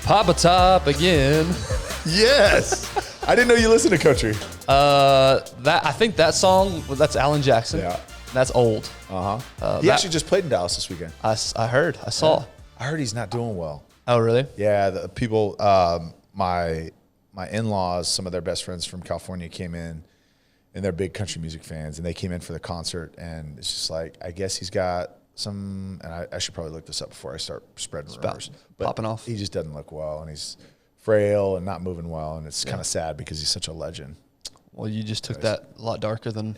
Papa Top again. Yes. I didn't know you listened to country. I think that song, that's Alan Jackson. Yeah. That's old. He actually just played in Dallas this weekend. I heard. I saw. Yeah. I heard he's not doing well. Oh, really? Yeah, the people, my in-laws, some of their best friends from California came in, and they're big country music fans, and they came in for the concert, and it's just like, I guess he's got some, and I should probably look this up before I start spreading rumors. But popping off. He just doesn't look well, and he's frail and not moving well, and it's kind of sad because he's such a legend. Well, you just took that a lot darker than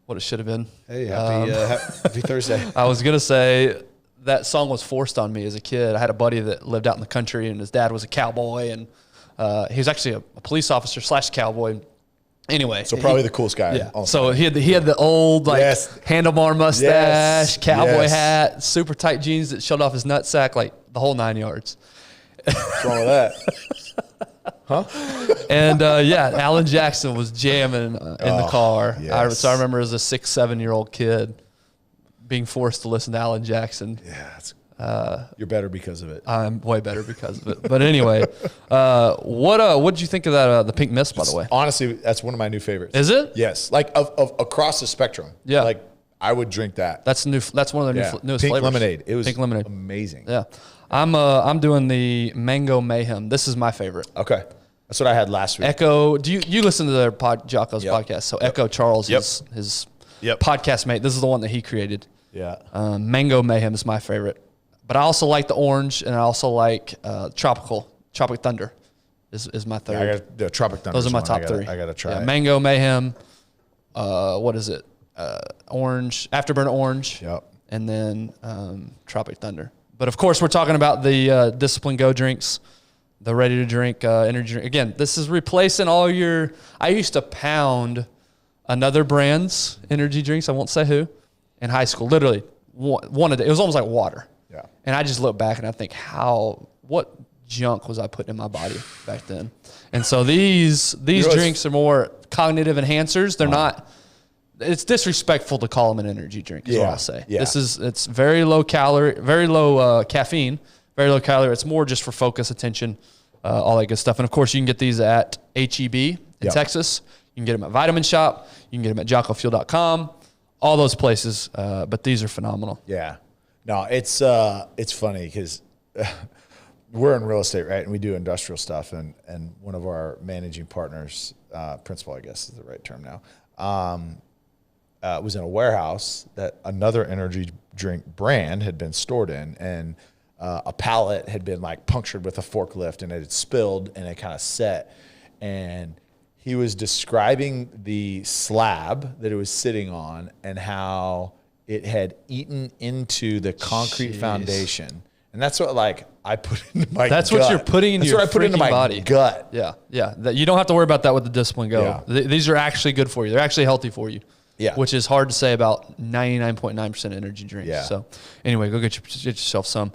what it should have been. Hey, happy Thursday. I was going to say that song was forced on me as a kid. I had a buddy that lived out in the country, and his dad was a cowboy, and he was actually a police officer / cowboy. Anyway, so probably the coolest guy. Yeah. So he had the old handlebar mustache, cowboy hat, super tight jeans that showed off his nutsack, like the whole 9 yards. What's wrong with that? Huh? And Alan Jackson was jamming in the car. Yes. So I remember as a 6-7-year-old kid being forced to listen to Alan Jackson. Yeah, you're better because of it. I'm way better because of it. But anyway, what did you think of that the Pink Mist, by the way? Honestly, that's one of my new favorites. Is it? Yes, like of across the spectrum. Yeah, like I would drink that. That's new. That's one of their newest Pink flavors. lemonade. It was Pink lemonade. Amazing. Yeah, I'm doing the Mango Mayhem. This is my favorite. Okay, that's what I had last week. Echo. Do you listen to their Jocko's podcast? So Echo Charles, his podcast mate. This is the one that he created. Yeah. Mango Mayhem is my favorite. But I also like the orange, and I also like Tropic Thunder is my third. Yeah, I got the Tropic Thunder. Those are my top three. I got to try it. Mango Mayhem, what is it? Orange, Afterburn Orange, and then Tropic Thunder. But, of course, we're talking about the Discipline Go drinks, the ready-to-drink energy drink. Again, this is replacing all your – I used to pound another brand's energy drinks. I won't say who. In high school, literally one a day. It was almost like water. Yeah. And I just look back and I think, what junk was I putting in my body back then? And so these drinks are more cognitive enhancers. They're not. It's disrespectful to call them an energy drink. Is what I'll say. Yeah. It's very low calorie, very low caffeine, very low calorie. It's more just for focus, attention, all that good stuff. And of course, you can get these at HEB in Texas. You can get them at Vitamin Shop. You can get them at JockoFuel.com. All those places, but these are phenomenal. Yeah. No, it's funny because we're in real estate, right? And we do industrial stuff. And one of our managing partners, principal, I guess is the right term now, was in a warehouse that another energy drink brand had been stored in. And a pallet had been like punctured with a forklift and it had spilled and it kind of set. And he was describing the slab that it was sitting on and how it had eaten into the concrete foundation. And that's what I put into my gut. That's what you're putting in your body. Gut. Yeah, yeah. You don't have to worry about that with the Discipline Go. Yeah. These are actually good for you. They're actually healthy for you. Yeah. Which is hard to say about 99.9% energy drinks. Yeah. So anyway, go get yourself some.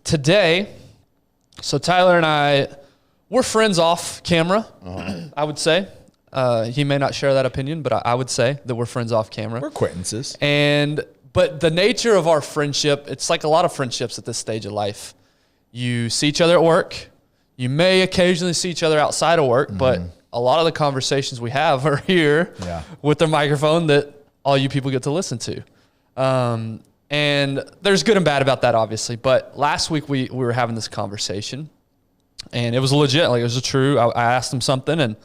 Today, so Tyler and I, we're friends off camera, I would say. He may not share that opinion, but I would say that we're friends off camera. We're acquaintances. But the nature of our friendship, it's like a lot of friendships at this stage of life. You see each other at work. You may occasionally see each other outside of work, but a lot of the conversations we have are here with the microphone that all you people get to listen to. And there's good and bad about that, obviously. But last week we were having this conversation, and it was legit. Like, it was true. I asked him something, and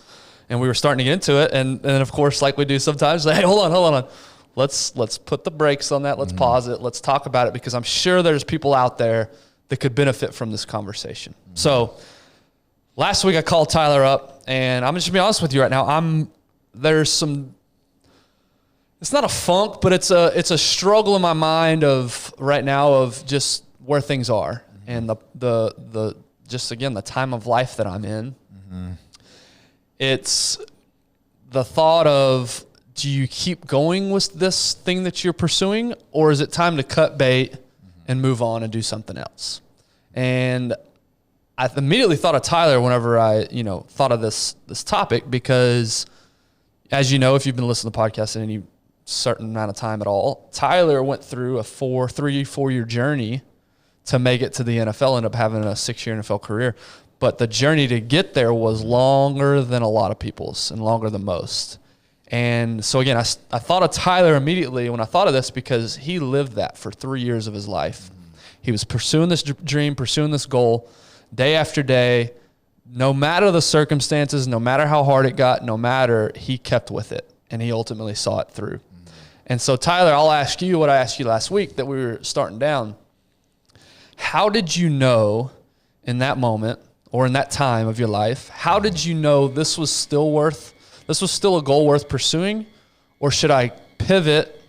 we were starting to get into it. And of course, like we do sometimes, like, hey, hold on. Let's put the brakes on that. Let's pause it. Let's talk about it, because I'm sure there's people out there that could benefit from this conversation. So last week I called Tyler up, and I'm just going to be honest with you right now. There's some, it's not a funk, but it's a struggle in my mind of right now of just where things are and the just, again, the time of life that I'm in. It's the thought of, do you keep going with this thing that you're pursuing, or is it time to cut bait and move on and do something else? And I immediately thought of Tyler whenever I, thought of this topic, because as you know, if you've been listening to the podcast in any certain amount of time at all, Tyler went through a 4 year journey to make it to the NFL, end up having a 6-year NFL career. But the journey to get there was longer than a lot of people's and longer than most. And so, again, I thought of Tyler immediately when I thought of this because he lived that for 3 years of his life. He was pursuing this dream, pursuing this goal day after day. No matter the circumstances, no matter how hard it got, he kept with it. And he ultimately saw it through. And so, Tyler, I'll ask you what I asked you last week that we were starting down. How did you know in that moment or in that time of your life, how did you know this was still a goal worth pursuing? Or should I pivot?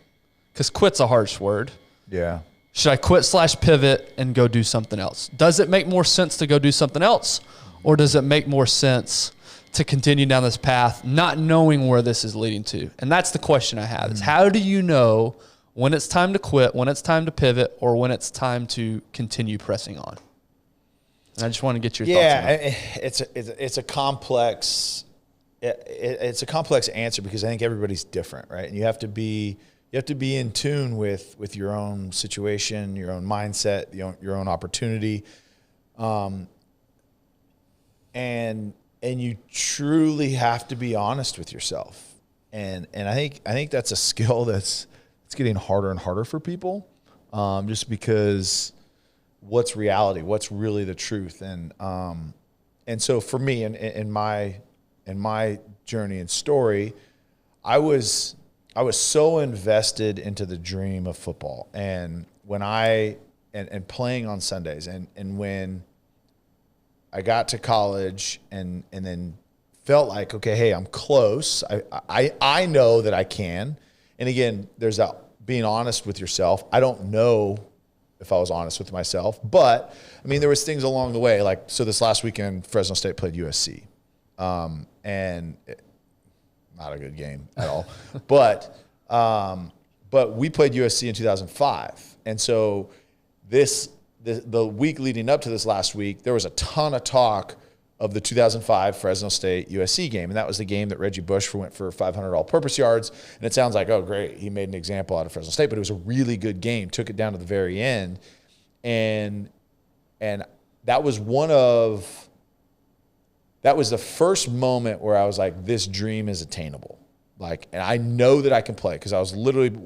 Because quit's a harsh word. Yeah. Should I quit/pivot and go do something else? Does it make more sense to go do something else? Or does it make more sense to continue down this path, not knowing where this is leading to? And that's the question I have is how do you know when it's time to quit, when it's time to pivot, or when it's time to continue pressing on? And I just want to get your thoughts on that. Yeah, it's a complex answer because I think everybody's different, right? And you have to be in tune with your own situation, your own mindset, your own opportunity. And you truly have to be honest with yourself. And I think that's a skill it's getting harder and harder for people, just because what's reality, what's really the truth. And so for me in my journey and story, I was so invested into the dream of football and playing on Sundays and when I got to college and then felt like, okay, hey, I'm close. I know that I can. And again, there's that being honest with yourself. I don't know if I was honest with myself, but I mean, there was things along the way. Like, so this last weekend, Fresno State played USC. Not a good game at all, but we played USC in 2005. And so the week leading up to this last week, there was a ton of talk of the 2005 Fresno State USC game. And that was the game that Reggie Bush went for 500 all-purpose yards. And it sounds like, oh, great, he made an example out of Fresno State, but it was a really good game, took it down to the very end. And that was the first moment where I was like, this dream is attainable. Like, and I know that I can play because I was literally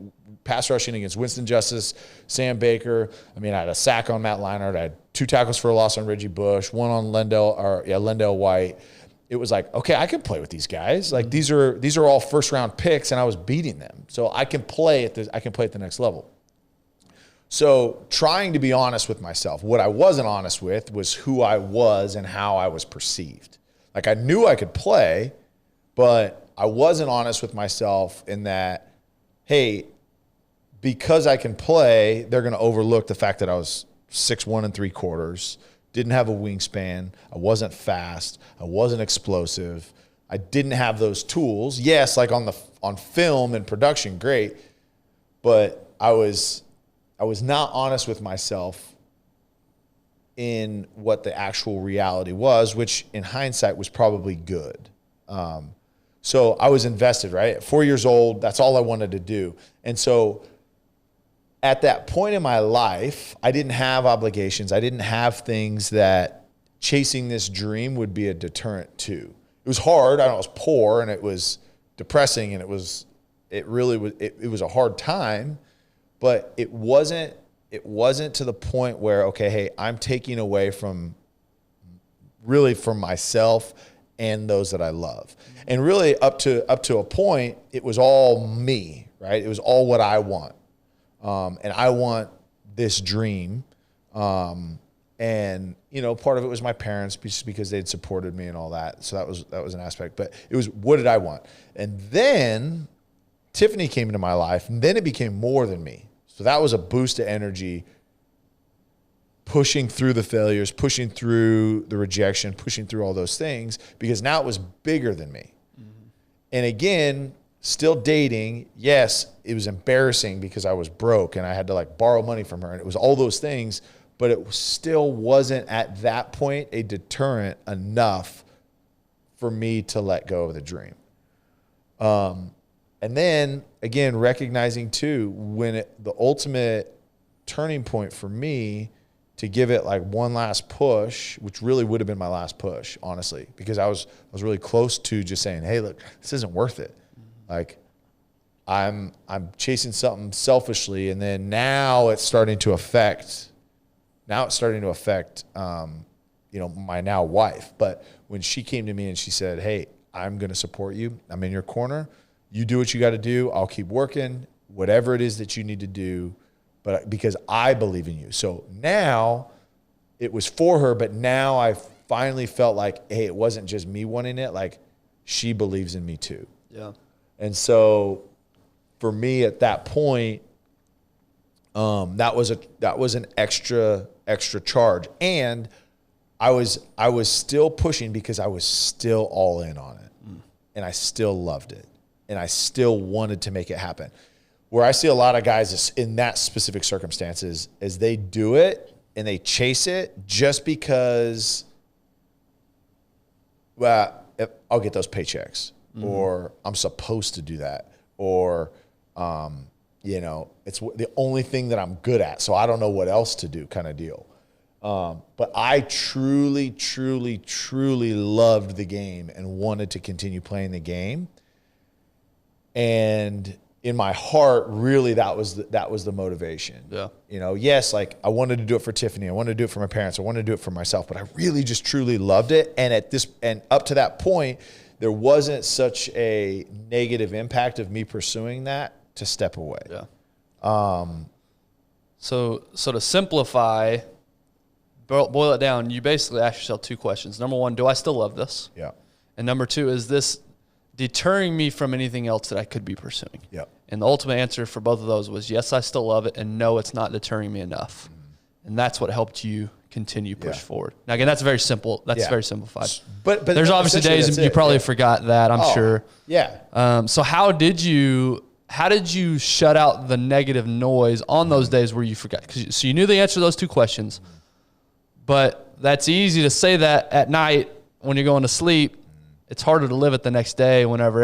pass rushing against Winston Justice, Sam Baker. I mean, I had a sack on Matt Leinart. I had 2 tackles for a loss on Reggie Bush, 1 on Lendell White. It was like, okay, I can play with these guys. Like these are all first round picks, and I was beating them. So I can play at the next level. So trying to be honest with myself. What I wasn't honest with was who I was and how I was perceived. Like I knew I could play, but I wasn't honest with myself in that, hey, because I can play, they're going to overlook the fact that I was 6'1 3/4, didn't have a wingspan, I wasn't fast, I wasn't explosive, I didn't have those tools. Yes, like on film and production, great, but I was not honest with myself in what the actual reality was, which in hindsight was probably good. So I was invested, right? At 4 years old, that's all I wanted to do. And so at that point in my life, I didn't have obligations. I didn't have things that chasing this dream would be a deterrent to. It was hard. I was poor and it was depressing and it was a hard time, but it wasn't to the point where, okay, hey, I'm taking away from myself and those that I love. And really up to a point, it was all me, right? It was all what I want. And I want this dream. And, part of it was my parents just because they'd supported me and all that. So that was an aspect, but it was, what did I want? And then Tiffany came into my life and then it became more than me. So that was a boost of energy, pushing through the failures, pushing through the rejection, pushing through all those things, because now it was bigger than me. Mm-hmm. And again, still dating, yes, it was embarrassing because I was broke and I had to borrow money from her and it was all those things, but it still wasn't at that point a deterrent enough for me to let go of the dream. And then again, recognizing too, the ultimate turning point for me to give it like one last push, which really would have been my last push, honestly, because I was really close to just saying, hey, look, this isn't worth it. Like I'm chasing something selfishly, and then now it's starting to affect my now wife. But when she came to me and she said, hey, I'm going to support you. I'm in your corner. You do what you got to do. I'll keep working, whatever it is that you need to do, but because I believe in you. So now it was for her, but now I finally felt like, hey, it wasn't just me wanting it. Like she believes in me too. Yeah. And so for me at that point, that was an extra charge. And I was still pushing because I was still all in on it. And I still loved it. And I still wanted to make it happen. Where I see a lot of guys in that specific circumstances is they do it and they chase it just because, well, I'll get those paychecks, or I'm supposed to do that, or it's the only thing that I'm good at, so I don't know what else to do, kind of deal. But I truly, truly, truly loved the game and wanted to continue playing the game. And in my heart, really, that was the motivation. Yeah. Yes, like I wanted to do it for Tiffany. I wanted to do it for my parents. I wanted to do it for myself. But I really just truly loved it. And up to that point, there wasn't such a negative impact of me pursuing that to step away. Yeah. So to simplify, boil it down, you basically ask yourself two questions. Number one, do I still love this? Yeah. And number two, is this deterring me from anything else that I could be pursuing? Yeah. And the ultimate answer for both of those was yes, I still love it, and no, it's not deterring me enough. And that's what helped you continue push forward. Now again, that's very simple. That's very simplified. But there's obviously days you probably forgot that, I'm sure. Yeah. So how did you shut out the negative noise on those days where you forgot? So you knew the answer to those two questions, but that's easy to say that at night when you're going to sleep. It's harder to live it the next day whenever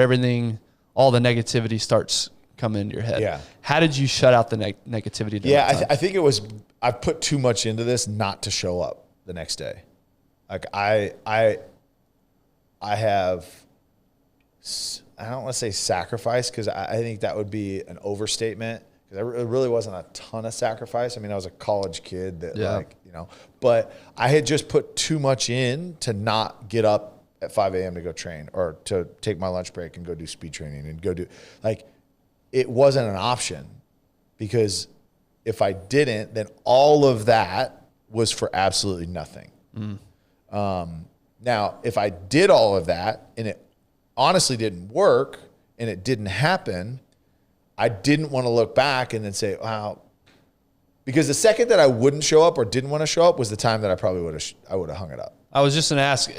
all the negativity starts coming into your head. Yeah. How did you shut out the negativity? I think it was, I put too much into this not to show up the next day. Like I have, I don't want to say sacrifice, because I think that would be an overstatement, because it really wasn't a ton of sacrifice. I mean, I was a college kid but I had just put too much in to not get up at 5 a.m. to go train, or to take my lunch break and go do speed training and go do, like, it wasn't an option, because if I didn't, then all of that was for absolutely nothing. Now, if I did all of that and it honestly didn't work and it didn't happen, I didn't want to look back and then say, wow, because the second that I wouldn't show up or didn't want to show up was the time that I probably would have hung it up. I was just going to ask,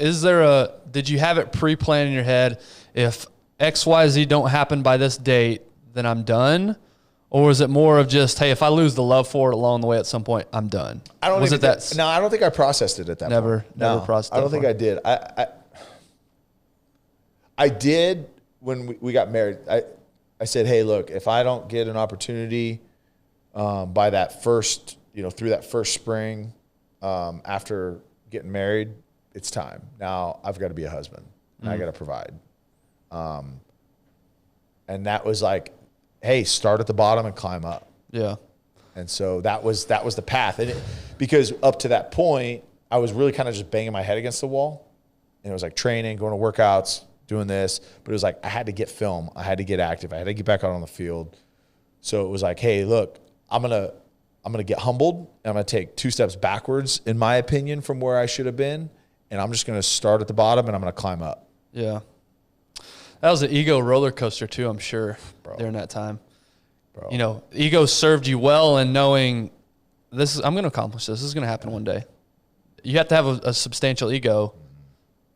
did you have it pre-planned in your head? If X, Y, Z don't happen by this date, then I'm done? Or was it more of just, hey, if I lose the love for it along the way at some point, I'm done? I don't think I processed it at that point. Never processed it. I don't think I did. I did when we got married. I said, hey, look, if I don't get an opportunity by that first, through that first spring after getting married, it's time. Now I've got to be a husband and I got to provide. And that was like, hey, start at the bottom and climb up. Yeah. And so that was the path. And because up to that point, I was really kind of just banging my head against the wall. And it was like training, going to workouts, doing this. But it was like I had to get film. I had to get active. I had to get back out on the field. So it was like, hey, look, I'm gonna get humbled. And I'm gonna take 2 steps backwards, in my opinion, from where I should have been. And I'm just gonna start at the bottom and I'm gonna climb up. Yeah. That was an ego roller coaster too, I'm sure, during that time. Ego served you well in knowing I'm going to accomplish this. This is going to happen one day. You have to have a substantial ego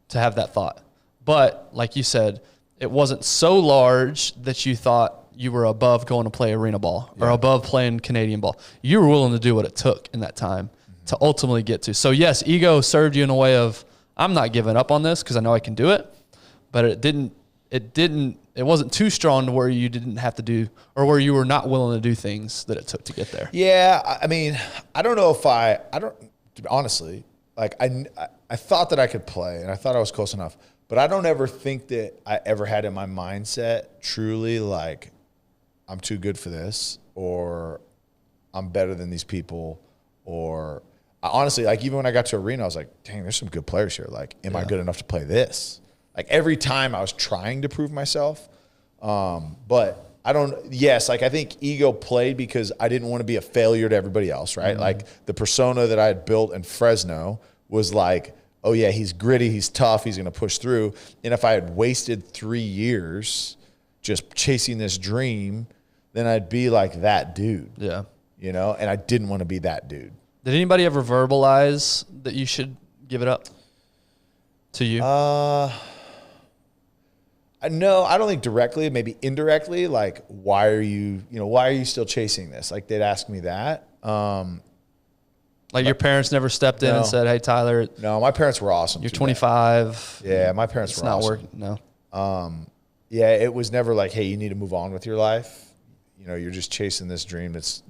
to have that thought. But like you said, it wasn't so large that you thought you were above going to play arena ball or above playing Canadian ball. You were willing to do what it took in that time to ultimately get to. So yes, ego served you in a way of, I'm not giving up on this because I know I can do it, but it didn't it wasn't too strong to where you didn't have to do, or where you were not willing to do things that it took to get there. Yeah. I mean, I don't know if I don't, honestly, like I thought that I could play and I thought I was close enough, but I don't ever think that I ever had in my mindset truly like I'm too good for this, or I'm better than these people, or honestly, like even when I got to arena, I was like, dang, there's some good players here. Like, am I good enough to play this? Like every time I was trying to prove myself. But I don't, yes, like I think ego played because I didn't want to be a failure to everybody else, right? Mm-hmm. Like the persona that I had built in Fresno was like, oh yeah, he's gritty, he's tough, he's going to push through. And if I had wasted 3 years just chasing this dream, then I'd be like that dude. Yeah. You know, and I didn't want to be that dude. Did anybody ever verbalize that you should give it up to you? No, I don't think directly, maybe indirectly, like, why are you still chasing this? Like, they'd ask me that. Like your parents never stepped in and said, hey, Tyler. No, my parents were awesome. You're 25. Yeah, my parents were awesome. It's not working, no. Yeah, it was never like, hey, you need to move on with your life. You know, you're just chasing this dream that's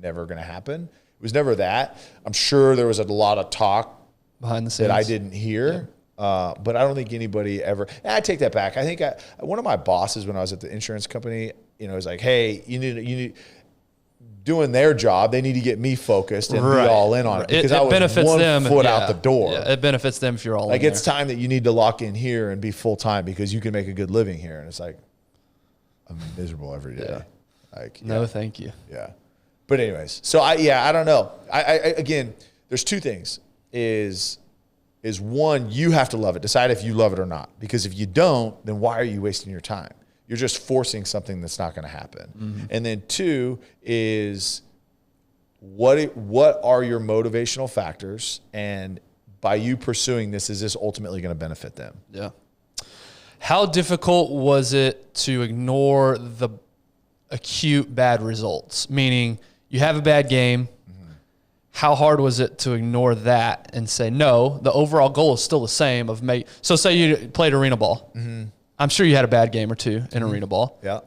never going to happen. It was never that. I'm sure there was a lot of talk behind the scenes that I didn't hear. Yeah. But I don't think anybody ever. And I take that back. I think one of my bosses when I was at the insurance company, was like, "Hey, you need doing their job. They need to get me focused and be all in on it because I was benefits 1 them, foot out the door. Yeah, it benefits them if you're all like in it's time that you need to lock in here and be full time because you can make a good living here." And it's like, I'm miserable every day. Yeah. Like, no, thank you. Yeah. But anyways, so I don't know. I again, there's two things. Is one, you have to love it. Decide if you love it or not. Because if you don't, then why are you wasting your time? You're just forcing something that's not going to happen. Mm-hmm. And then two is what are your motivational factors? And by you pursuing this, is this ultimately going to benefit them? Yeah. How difficult was it to ignore the acute bad results? Meaning you have a bad game. How hard was it to ignore that and say, no, the overall goal is still the same of so say you played arena ball. Mm-hmm. I'm sure you had a bad game or two in arena ball. Yeah.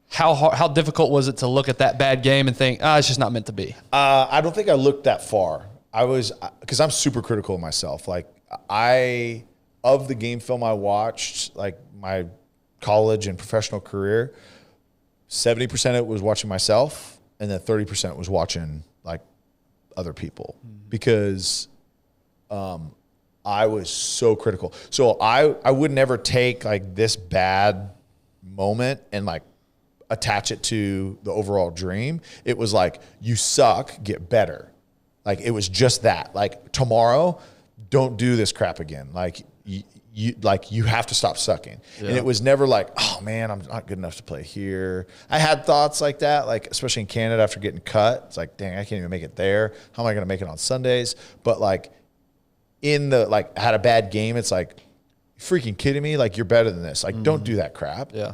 How difficult was it to look at that bad game and think, it's just not meant to be? I don't think I looked that far. Because I'm super critical of myself. Like of the game film I watched, like my college and professional career, 70% of it was watching myself, and then 30% was watching like other people because I was so critical. So I would never take like this bad moment and like attach it to the overall dream. It was like, you suck, get better. Like it was just that. Like tomorrow, don't do this crap again. Like you have to stop sucking. Yeah. And it was never like, oh man, I'm not good enough to play here. I had thoughts like that, like especially in Canada after getting cut. It's like, dang, I can't even make it there. How am I going to make it on Sundays? But like I had a bad game. It's like, you freaking kidding me? Like you're better than this. Like don't do that crap. Yeah.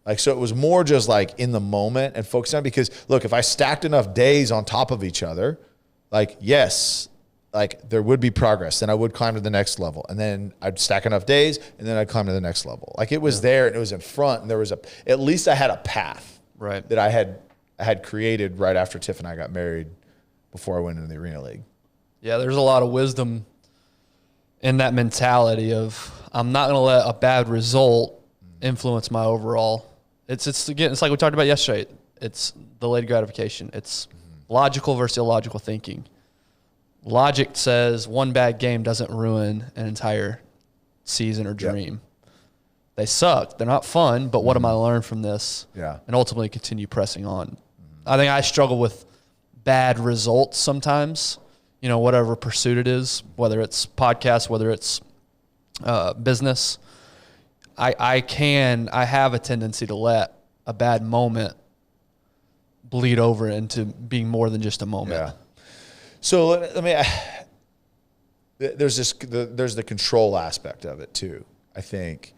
Like, so it was more just like in the moment and focusing on, because look, if I stacked enough days on top of each other, like, yes, like there would be progress. Then I would climb to the next level, and then I'd stack enough days, and then I'd climb to the next level. Like it was there and it was in front, and there was at least I had a path right that I had created right after Tiff and I got married before I went into the Arena League. Yeah. There's a lot of wisdom in that mentality of, I'm not going to let a bad result influence my overall. It's again, it's like we talked about yesterday. It's delayed gratification. It's logical versus illogical thinking. Logic says one bad game doesn't ruin an entire season or dream. Yep. They suck. They're not fun, but what am I learning from this? Yeah. And ultimately continue pressing on. I think I struggle with bad results sometimes, whatever pursuit it is, whether it's podcast, whether it's business. I have a tendency to let a bad moment bleed over into being more than just a moment. Yeah. So let me. There's the control aspect of it too. I think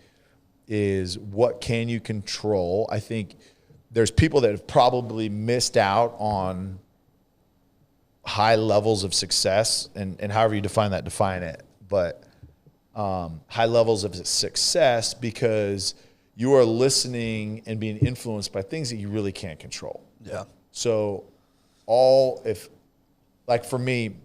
is what can you control. I think there's people that have probably missed out on high levels of success, and however you define it. But high levels of success because you are listening and being influenced by things that you really can't control. Yeah. So like for me,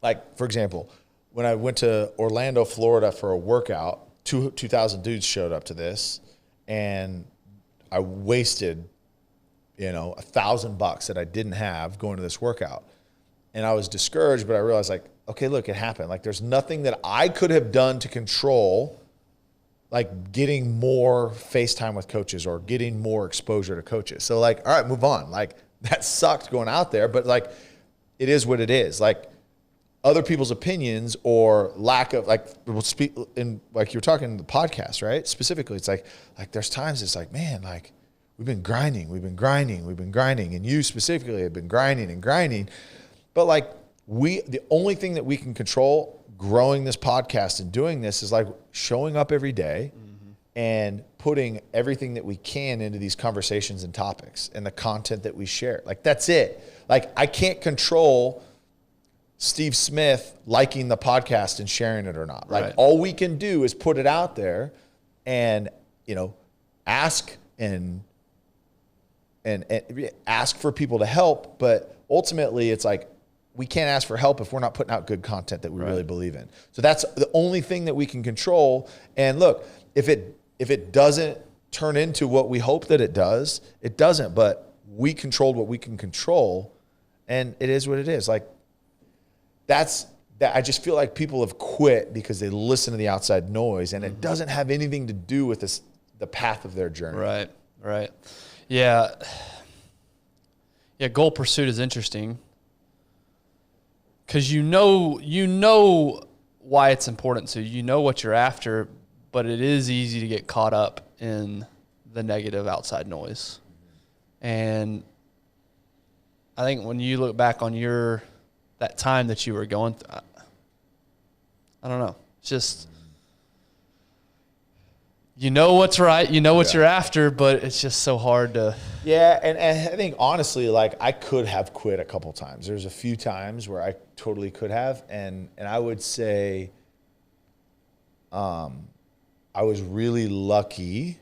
like for example, when I went to Orlando, Florida for a workout, 2,000 dudes showed up to this, and I wasted, $1,000 that I didn't have going to this workout. And I was discouraged, but I realized like, okay, look, it happened. Like there's nothing that I could have done to control, like getting more FaceTime with coaches or getting more exposure to coaches. So like, all right, move on. Like that sucked going out there, but like it is what it is. Like other people's opinions or lack of, like we'll speak in, like you were talking in the podcast, right? Specifically, it's like there's times it's like, man, like we've been grinding. And you specifically have been grinding. But like the only thing that we can control growing this podcast and doing this is like showing up every day and putting everything that we can into these conversations and topics and the content that we share. Like that's it. Like I can't control Steve Smith liking the podcast and sharing it or not. Like right. All we can do is put it out there and, ask and ask for people to help. But ultimately it's like, we can't ask for help if we're not putting out good content that we really believe in. So that's the only thing that we can control. And look, if it doesn't turn into what we hope that it does, it doesn't. But we controlled what we can control, and it is what it is. Like that. I just feel like people have quit because they listen to the outside noise, and it doesn't have anything to do with the path of their journey. Right. Yeah. Goal pursuit is interesting. Because you know why it's important to you know what you're after, but it is easy to get caught up in the negative outside noise. And I think when you look back on that time that you were going through, I don't know, it's just you know what's right, you know what you're after, but it's just so hard to. Yeah, and I think honestly, like I could have quit a couple times. There's a few times where I totally could have, and I would say, I was really lucky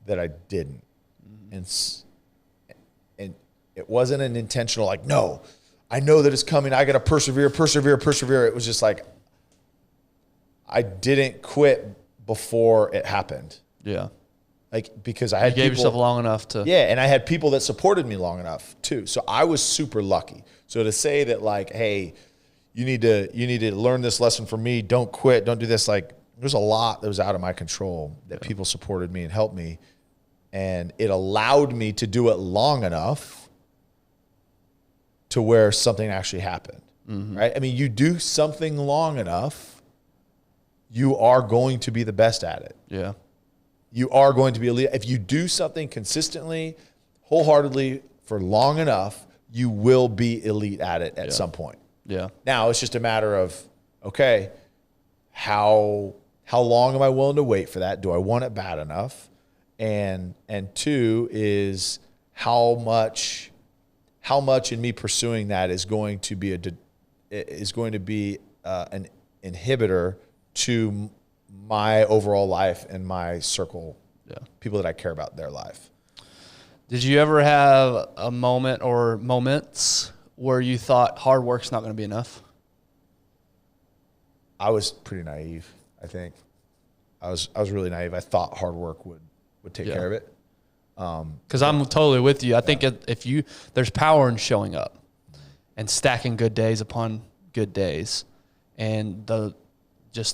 that I didn't, and it wasn't an intentional like, no, I know that it's coming. I got to persevere. It was just like I didn't quit before it happened. Yeah. Like, because I had you gave yourself long enough to. Yeah. And I had people that supported me long enough too. So I was super lucky. So to say that like, hey, you need to learn this lesson from me. Don't quit. Don't do this. Like there's a lot that was out of my control that people supported me and helped me. And it allowed me to do it long enough to where something actually happened. Right. I mean, you do something long enough, you are going to be the best at it. Yeah. You are going to be elite. If you do something consistently, wholeheartedly for long enough, you will be elite at it at some point. Yeah. Now it's just a matter of, okay, how long am I willing to wait for that? Do I want it bad enough? And two is how much in me pursuing that is going to be an inhibitor to my overall life and my circle, people that I care about, their life. Did you ever have a moment or moments where you thought hard work's not going to be enough? I was pretty naive, I think. I was really naive. I thought hard work would take care of it. Because I'm totally with you. I think there's power in showing up and stacking good days upon good days. And the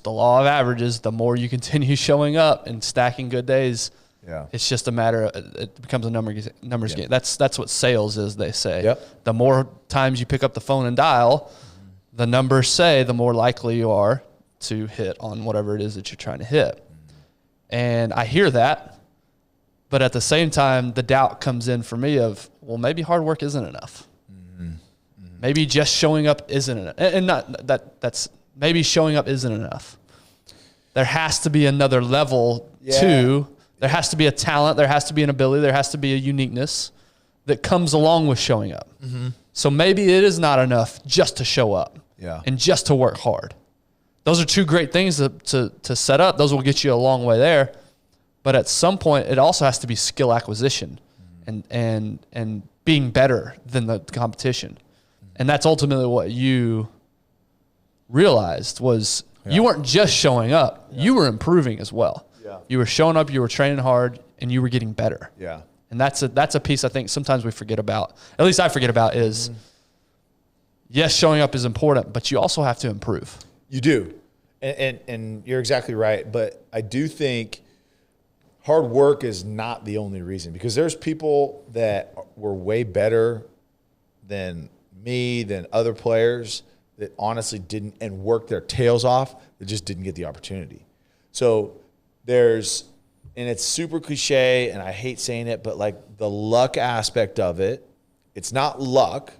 law of averages, the more you continue showing up and stacking good days, it's just a matter of, it becomes a numbers game. That's what sales is, they say. Yep. The more times you pick up the phone and dial, the numbers say the more likely you are to hit on whatever it is that you're trying to hit. And I hear that, but at the same time, the doubt comes in for me of, well, maybe hard work isn't enough. Maybe just showing up isn't enough. And not that's maybe showing up isn't enough. There has to be another level too. There has to be a talent. There has to be an ability. There has to be a uniqueness that comes along with showing up. So maybe it is not enough just to show up and just to work hard. Those are two great things to set up. Those will get you a long way there. But at some point, it also has to be skill acquisition and being better than the competition. And that's ultimately what you realized was you weren't just showing up. Yeah. You were improving as well. Yeah. You were showing up, you were training hard, and you were getting better. Yeah. And that's a piece I think sometimes we forget about. At least I forget about is, yes, showing up is important, but you also have to improve. You do. And you're exactly right. But I do think hard work is not the only reason, because there's people that were way better than me, than other players that honestly didn't, and worked their tails off, that just didn't get the opportunity. So there's, and it's super cliche and I hate saying it, but like the luck aspect of it, it's not luck,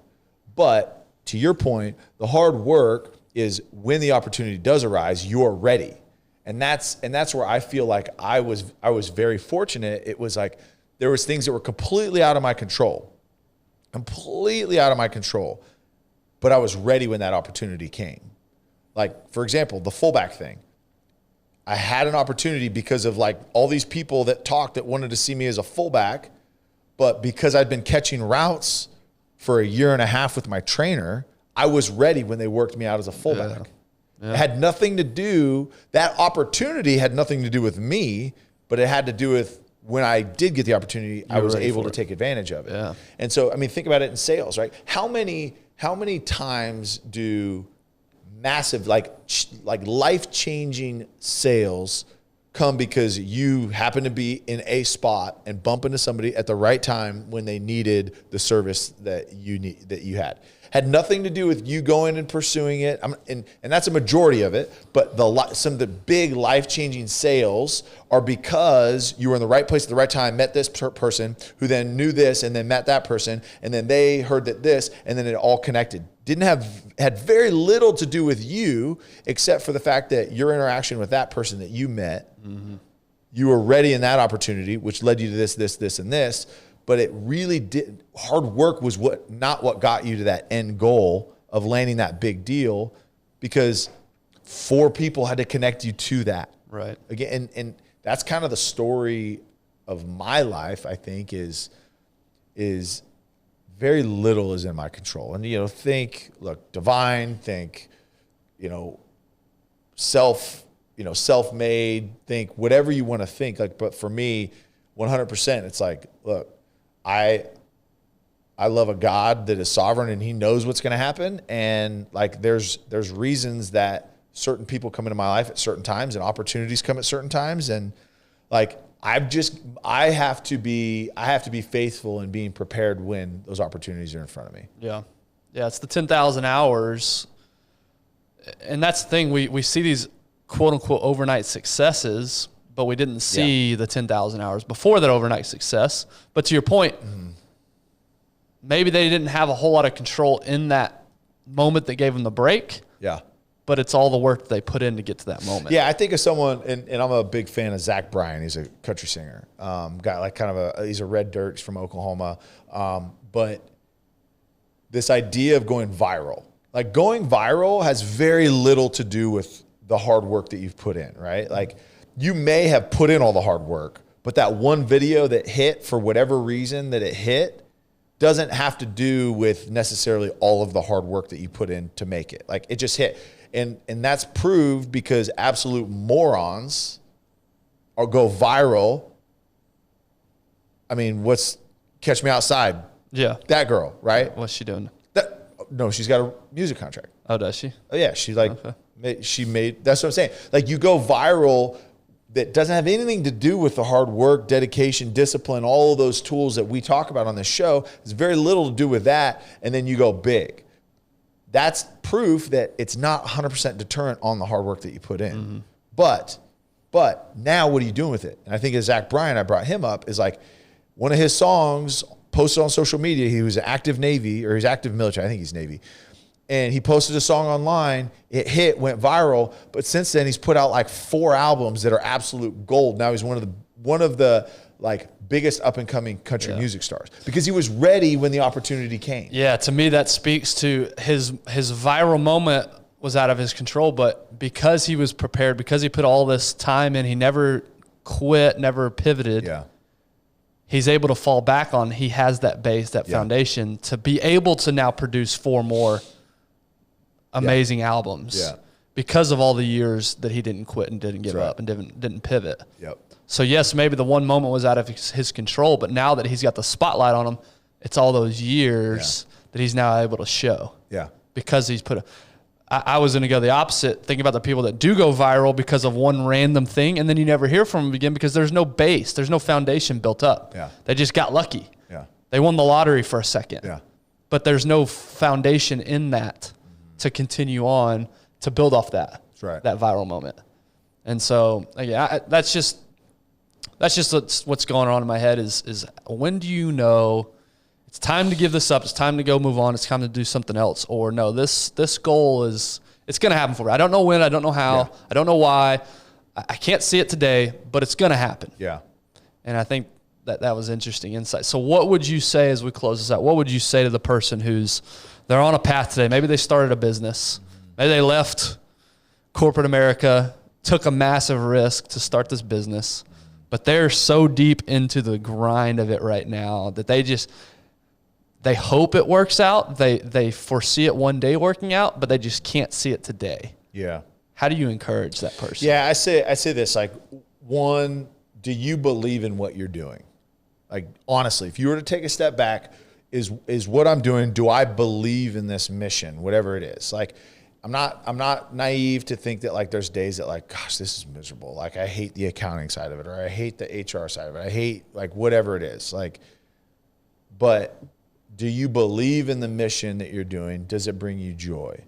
but to your point, the hard work is when the opportunity does arise, you're ready. And that's where I feel like I was very fortunate. It was like there was things that were completely out of my control. But I was ready when that opportunity came. Like, for example, the fullback thing. I had an opportunity because of like all these people that talked that wanted to see me as a fullback, but because I'd been catching routes for a year and a half with my trainer, I was ready when they worked me out as a fullback. Yeah. It had nothing to do, that opportunity had nothing to do with me, but it had to do with when I did get the opportunity, I was able to take advantage of it. Yeah. And so, I mean, think about it in sales, right? How many times do massive, like life-changing sales come because you happen to be in a spot and bump into somebody at the right time when they needed the service that you had nothing to do with you going and pursuing it. And that's a majority of it. But some of the big life-changing sales are because you were in the right place at the right time, met this person who then knew this and then met that person. And then they heard that this, and then it all connected. Had very little to do with you, except for the fact that your interaction with that person that you met, you were ready in that opportunity, which led you to this, and this. But it really did. Hard work was not what got you to that end goal of landing that big deal, because 4 people had to connect you to that. Right. Again, and that's kind of the story of my life, I think, is very little is in my control. And, divine, self-made, think whatever you want to think. But for me, 100%, it's like, look, I love a God that is sovereign and he knows what's going to happen. And like, there's reasons that certain people come into my life at certain times and opportunities come at certain times. And like, I have to be faithful in being prepared when those opportunities are in front of me. Yeah. Yeah. It's the 10,000 hours. And that's the thing. We see these quote unquote overnight successes, but we didn't see the 10,000 hours before that overnight success. But to your point, maybe they didn't have a whole lot of control in that moment that gave them the break. Yeah. But it's all the work they put in to get to that moment. Yeah, I think of someone, and I'm a big fan of Zach Bryan. He's a country singer. Got like he's a red dirt. He's from Oklahoma. But this idea of going viral, like going viral has very little to do with the hard work that you've put in, right? Like, you may have put in all the hard work, but that one video that hit for whatever reason that it hit doesn't have to do with necessarily all of the hard work that you put in to make it. Like, it just hit. And that's proved because absolute morons go viral. I mean, Catch Me Outside? Yeah. That girl, right? What's she doing? No, she's got a music contract. Oh, does she? Oh, yeah. She's like, that's what I'm saying. Like, you go viral that doesn't have anything to do with the hard work, dedication, discipline, all of those tools that we talk about on this show. It's very little to do with that. And then you go big. That's proof that it's not 100% deterrent on the hard work that you put in. But now what are you doing with it? And I think as Zach Bryan, I brought him up, is like one of his songs posted on social media. He was an active Navy, or he's active military. I think he's Navy. And he posted a song online. It hit, went viral. But since then, he's put out like 4 albums that are absolute gold. Now he's one of the like biggest up and coming country music stars, because he was ready when the opportunity came. Yeah, to me that speaks to his viral moment was out of his control, but because he was prepared, because he put all this time in, he never quit, never pivoted. Yeah. He's able to fall back on. He has that base, that foundation to be able to now produce 4 more amazing albums because of all the years that he didn't quit and didn't give up and didn't pivot. Yep. So yes, maybe the one moment was out of his control, but now that he's got the spotlight on him, it's all those years that he's now able to show. Yeah. Because he's I was going to go the opposite, thinking about the people that do go viral because of one random thing, and then you never hear from them again because there's no base, there's no foundation built up. Yeah. They just got lucky. Yeah. They won the lottery for a second. Yeah. But there's no foundation in that to continue on to build off that. That's right. That viral moment. And so, that's just what's going on in my head is when do you know it's time to give this up, it's time to go move on, it's time to do something else, or no, this goal it's going to happen for me. I don't know when, I don't know how, I don't know why, I can't see it today, but it's going to happen. Yeah. And I think that was interesting insight. So what would you say as we close this out? What would you say to the person they're on a path today? Maybe they started a business. Maybe they left corporate America, took a massive risk to start this business, but they're so deep into the grind of it right now that they hope it works out. They foresee it one day working out, but they just can't see it today. Yeah. How do you encourage that person? Yeah, I say this, like, one, do you believe in what you're doing? Like, honestly, if you were to take a step back, is what I'm doing, do I believe in this mission, whatever it is? Like, I'm not naive to think that, like, there's days that, like, gosh, this is miserable. Like, I hate the accounting side of it, or I hate the HR side of it. I hate, like, whatever it is. Like, but do you believe in the mission that you're doing? Does it bring you joy?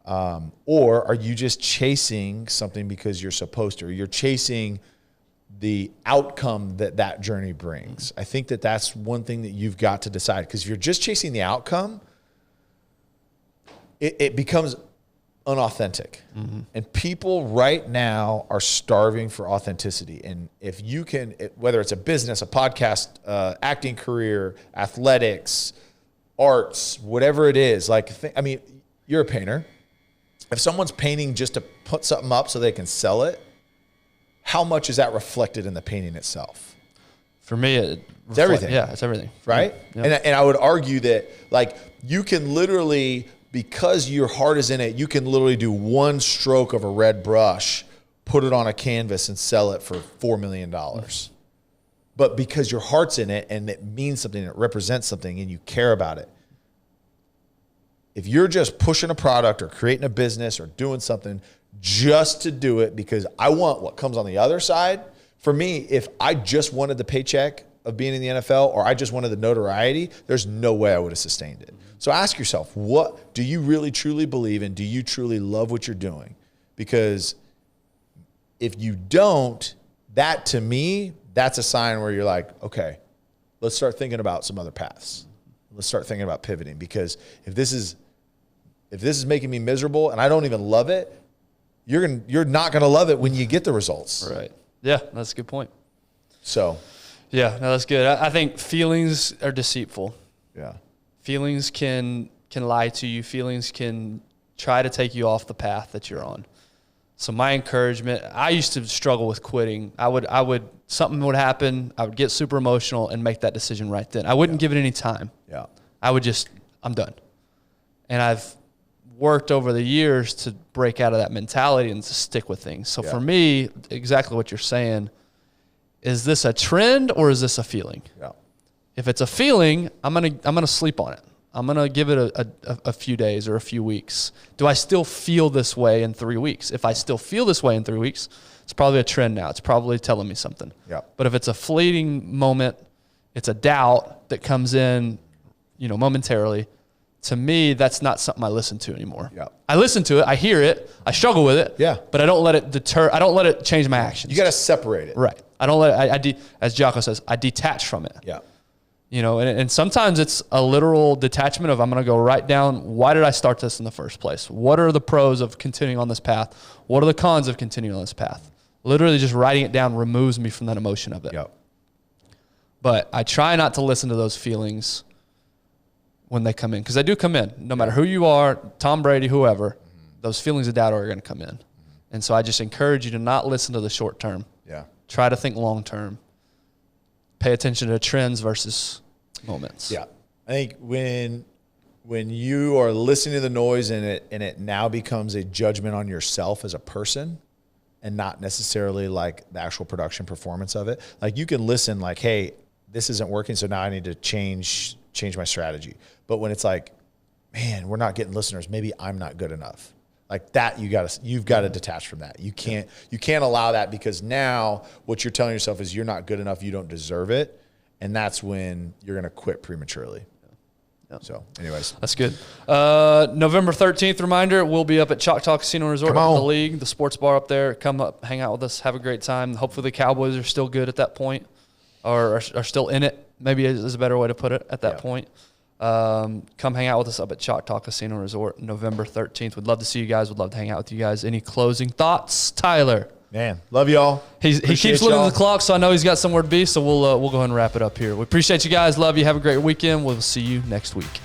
Or are you just chasing something because you're supposed to, or you're chasing the outcome that journey brings? I think that's one thing that you've got to decide, because if you're just chasing the outcome, it becomes unauthentic. Mm-hmm. And people right now are starving for authenticity. And if you can, whether it's a business, a podcast, acting career, athletics, arts, whatever it is, like, I mean, you're a painter. If someone's painting just to put something up so they can sell it, how much is that reflected in the painting itself? For me, it's everything. Yeah, it's everything. Right? Yep. And I would argue that, like, you can literally, because your heart is in it, you can literally do one stroke of a red brush, put it on a canvas, and sell it for $4 million. But because your heart's in it and it means something, it represents something, and you care about it. If you're just pushing a product or creating a business or doing something just to do it because I want what comes on the other side, for me, if I just wanted the paycheck of being in the NFL or I just wanted the notoriety, there's no way I would have sustained it. So ask yourself, what do you really truly believe in? Do you truly love what you're doing? Because if you don't, that to me, that's a sign where you're like, okay, let's start thinking about some other paths. Let's start thinking about pivoting, because if this is making me miserable and I don't even love it, you're not going to love it when you get the results. Right. Yeah, that's a good point. So, yeah, no, that's good. I think feelings are deceitful. Yeah. Feelings can lie to you. Feelings can try to take you off the path that you're on. So my encouragement, I used to struggle with quitting. Something would happen, I would get super emotional and make that decision right then. I wouldn't give it any time. Yeah. I would just, I'm done. And I've worked over the years to break out of that mentality and to stick with things. So for me, exactly what you're saying, is this a trend or is this a feeling? Yeah. If it's a feeling, I'm gonna sleep on it. I'm gonna give it a few days or a few weeks. Do I still feel this way in 3 weeks? If I still feel this way in 3 weeks, it's probably a trend now. It's probably telling me something. Yeah. But if it's a fleeting moment, it's a doubt that comes in, momentarily. To me, that's not something I listen to anymore. Yeah. I listen to it, I hear it, I struggle with it. Yeah. But I don't let it deter. I don't let it change my actions. You got to separate it. Right. I don't let it. As Jocko says, I detach from it. Yeah. And sometimes it's a literal detachment of, I'm going to go right down, why did I start this in the first place? What are the pros of continuing on this path? What are the cons of continuing on this path? Literally just writing it down removes me from that emotion of it. Yep. But I try not to listen to those feelings when they come in, because they do come in. No matter who you are, Tom Brady, whoever, those feelings of doubt are going to come in. And so I just encourage you to not listen to the short term. Yeah. Try to think long term. Pay attention to trends versus moments. Yeah. I think when you are listening to the noise and it now becomes a judgment on yourself as a person and not necessarily like the actual production performance of it, like you can listen like, hey, this isn't working, so now I need to change my strategy. But when it's like, man, we're not getting listeners, maybe I'm not good enough. Like that, you've got to detach from that. You can't allow that, because now what you're telling yourself is you're not good enough, you don't deserve it, and that's when you're going to quit prematurely. So, anyways. That's good. November 13th, reminder, we'll be up at Choctaw Casino Resort, the league, the sports bar up there. Come up, hang out with us, have a great time. Hopefully the Cowboys are still good at that point, or are still in it, maybe is a better way to put it at that point. Come hang out with us up at Choctaw Casino Resort November 13th. We'd love to see you guys. We'd love to hang out with you guys. Any closing thoughts, Tyler? Man, love y'all. He keeps looking at the clock, so I know he's got somewhere to be. So we'll go ahead and wrap it up here. We appreciate you guys. Love you. Have a great weekend. We'll see you next week.